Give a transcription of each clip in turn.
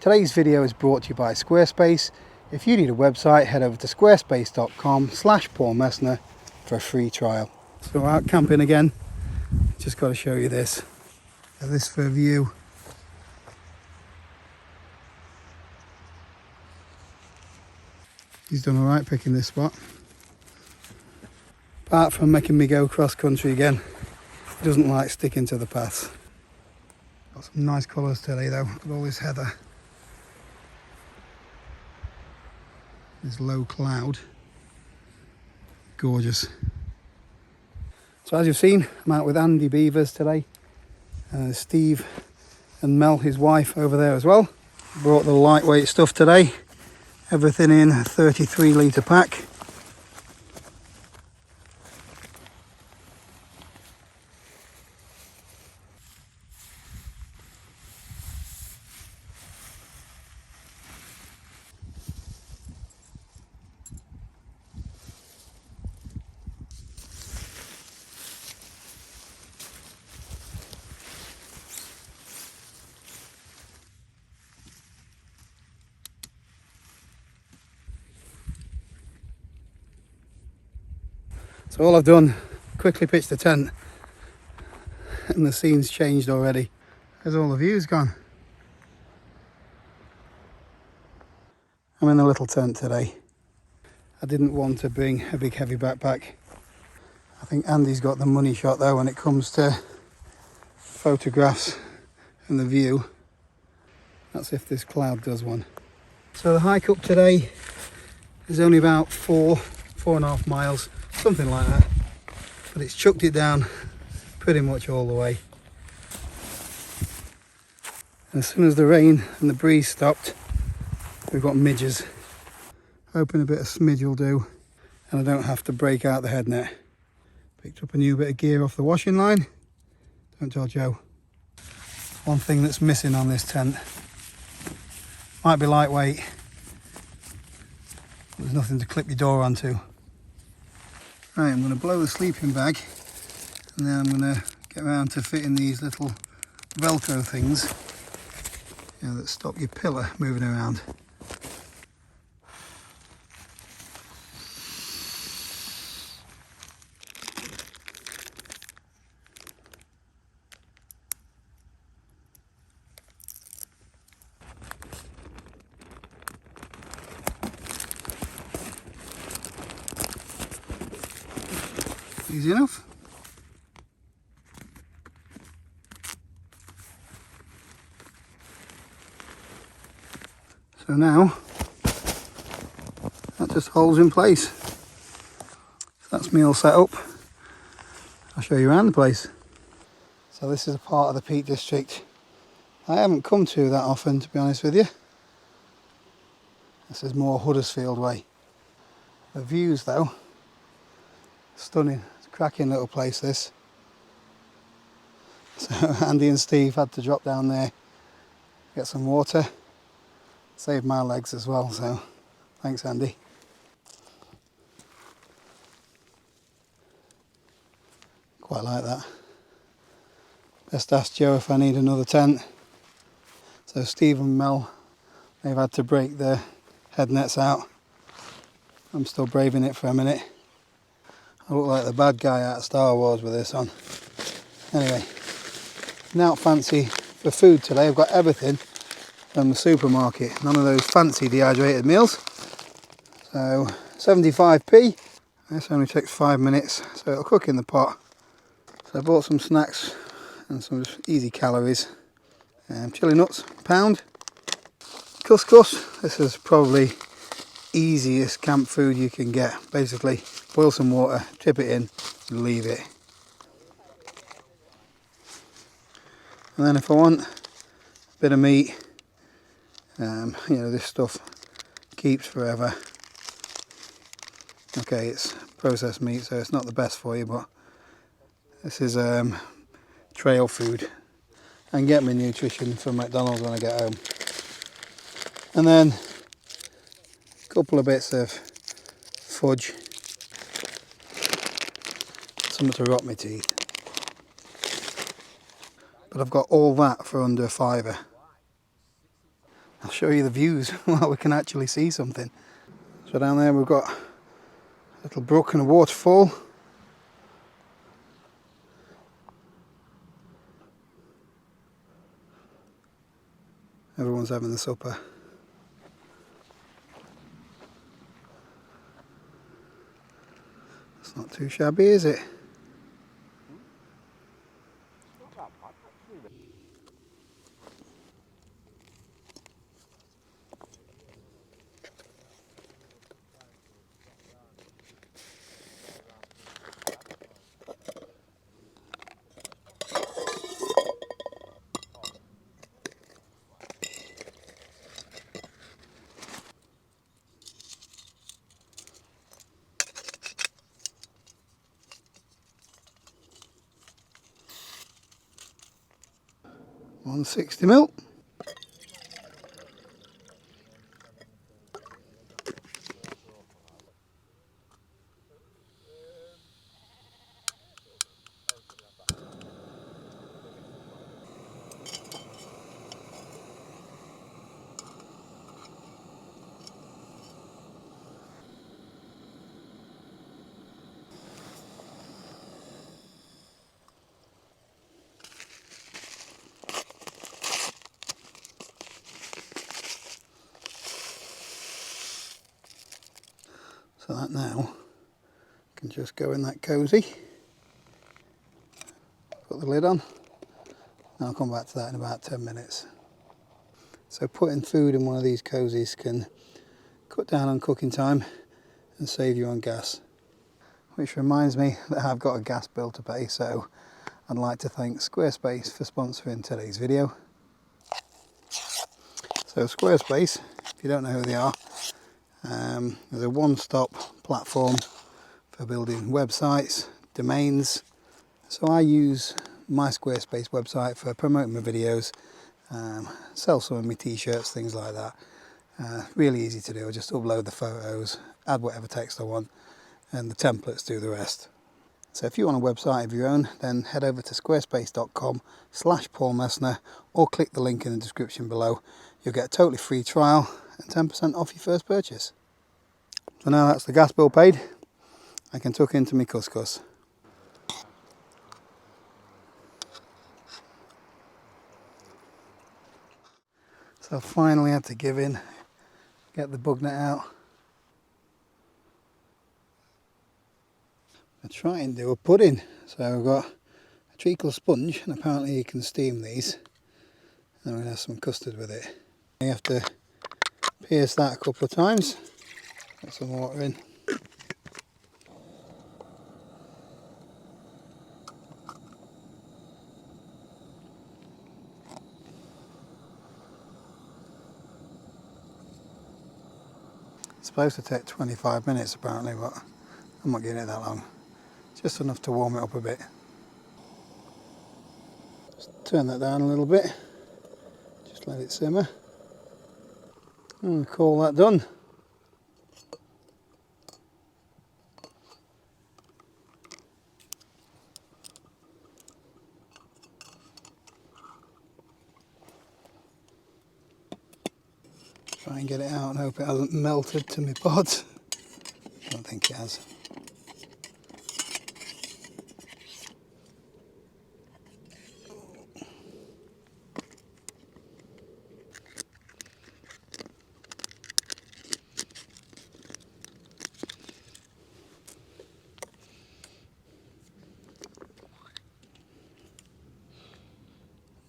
Today's video is brought to you by Squarespace. If you need a website, head over to squarespace.com/PaulMessner for a free trial. So we're out camping again. Just got to show you this. This for a view. He's done alright picking this spot. Apart from making me go cross country again, he doesn't like sticking to the paths. Got some nice colours today though. Got all this heather. This low cloud. Gorgeous. So as you've seen, I'm out with Andy Beavers today. Steve and Mel, his wife, over there as well. Brought the lightweight stuff today. Everything in a 33 litre pack. So all I've done, quickly pitched the tent and the scene's changed already. There's all the views gone. I'm in a little tent today. I didn't want to bring a big heavy backpack. I think Andy's got the money shot though when it comes to photographs and the view. That's if this cloud does one. So the hike up today is only about 4.5 miles. Something like that, but it's chucked it down pretty much all the way. And as soon as the rain and the breeze stopped, we've got midges. Hoping a bit of smidge will do and I don't have to break out the head net. Picked up a new bit of gear off the washing line. Don't tell Joe. One thing that's missing on this tent, might be lightweight, but there's nothing to clip your door onto. Right, I'm going to blow the sleeping bag and then I'm going to get around to fitting these little Velcro things, you know, that stop your pillar moving around. Easy enough. So now that just holds in place. So that's me all set up. I'll show you around the place. So this is a part of the Peak District I haven't come to that often, to be honest with you. This is more Huddersfield way. The views though, stunning. Cracking little place this. So Andy and Steve had to drop down there, get some water, save my legs as well, so thanks Andy. Quite like that. Best ask Joe if I need another tent. So Steve and Mel, they've had to break their head nets out. I'm still braving it for a minute. I look like the bad guy out of Star Wars with this on. Anyway, now fancy for food today. I've got everything from the supermarket. None of those fancy dehydrated meals. So 75p. This only takes 5 minutes, so it'll cook in the pot. So I bought some snacks and some easy calories. Chili nuts, £1. Couscous. This is probably easiest camp food you can get. Basically, boil some water, tip it in, and leave it. And then if I want a bit of meat, you know, this stuff keeps forever. Okay, it's processed meat, so it's not the best for you, but this is trail food. I can get my nutrition from McDonald's when I get home. And then a couple of bits of fudge, something to rot my teeth. But I've got all that for under £5. show you the views while we can actually see something. So down there we've got a little brook and a waterfall. Everyone's having the supper. It's not too shabby, is it? £160. So that now can just go in that cosy. Put the lid on, and I'll come back to that in about 10 minutes. So putting food in one of these cosies can cut down on cooking time and save you on gas. Which reminds me that I've got a gas bill to pay, so I'd like to thank Squarespace for sponsoring today's video. So Squarespace, if you don't know who they are, is a one-stop platform for building websites, domains. So I use my Squarespace website for promoting my videos, sell some of my t-shirts, things like that. Really easy to do. I just upload the photos, add whatever text I want, and the templates do the rest. So if you want a website of your own, then head over to squarespace.com/Paul Messner or click the link in the description below. You'll get a totally free trial and 10% off your first purchase. So now that's the gas bill paid, I can tuck into my couscous. So I finally had to give in, get the bug net out. I try and do a pudding. So I've got a treacle sponge, and apparently you can steam these. And I'm going to have some custard with it. You have to pierce that a couple of times. Put some water in. It's supposed to take 25 minutes apparently, but I'm not getting it that long. Just enough to warm it up a bit. Just turn that down a little bit. Just let it simmer. And call that done. Try and get it out and hope it hasn't melted to my pot. I don't think it has.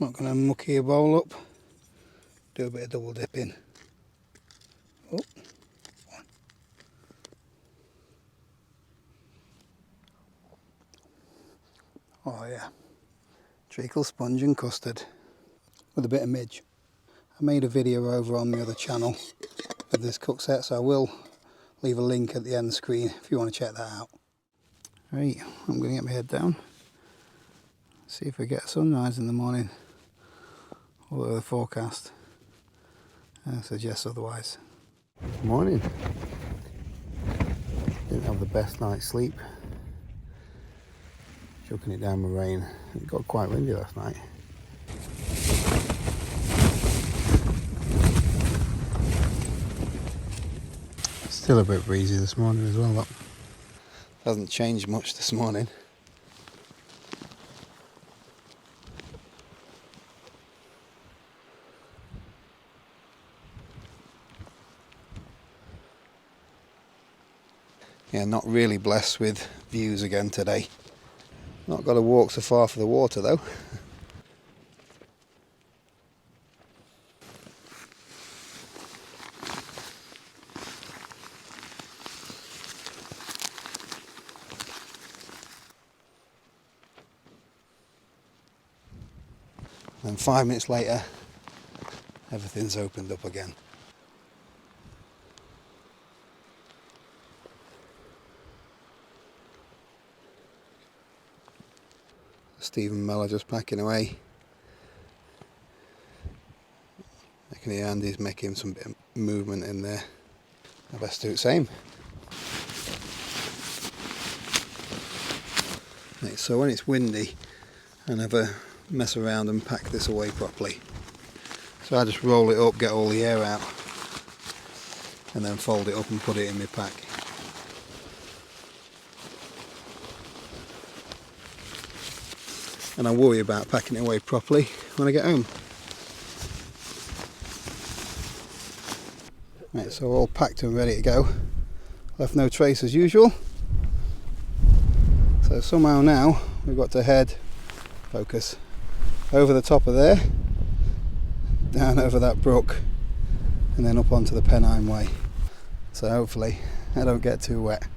I'm not going to mucky a bowl up. Do a bit of double dipping. Oh. Oh yeah, treacle sponge and custard with a bit of midge. I made a video over on the other channel of this cook set, so I will leave a link at the end of the screen if you want to check that out. Right, I'm going to get my head down, see if we get a sunrise in the morning, although the forecast suggests otherwise. Morning. Didn't have the best night's sleep. Chucking it down with rain. It got quite windy last night. Still a bit breezy this morning as well, but hasn't changed much this morning. Yeah, not really blessed with views again today. Not got to walk so far for the water though. And 5 minutes later, everything's opened up again. Steve and Mel are just packing away. I can hear Andy's making some bit of movement in there. I best do the same. Right, so when it's windy, I never mess around and pack this away properly. So I just roll it up, get all the air out, and then fold it up and put it in my pack. And I worry about packing it away properly when I get home. Right, so all packed and ready to go. Left no trace as usual. So somehow now we've got to head, focus, over the top of there, down over that brook, and then up onto the Pennine Way. So hopefully I don't get too wet.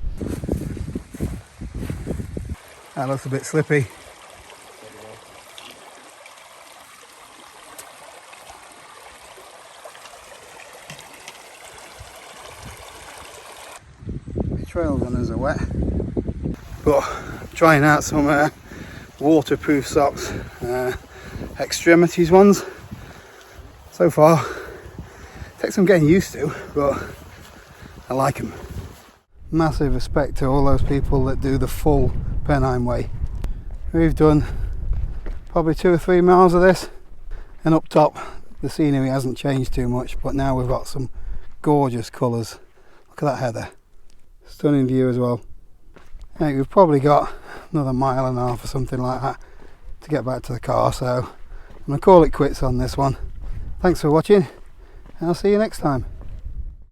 That looks a bit slippy. Trail runners are wet, but trying out some waterproof socks, extremities ones. So far, takes some getting used to, but I like them. Massive respect to all those people that do the full Pennine Way. We've done probably 2 or 3 miles of this, and up top the scenery hasn't changed too much, but now we've got some gorgeous colours. Look at that heather. Stunning view as well. Right, we've probably got another 1.5 miles or something like that to get back to the car, so I'm going to call it quits on this one. Thanks for watching, and I'll see you next time.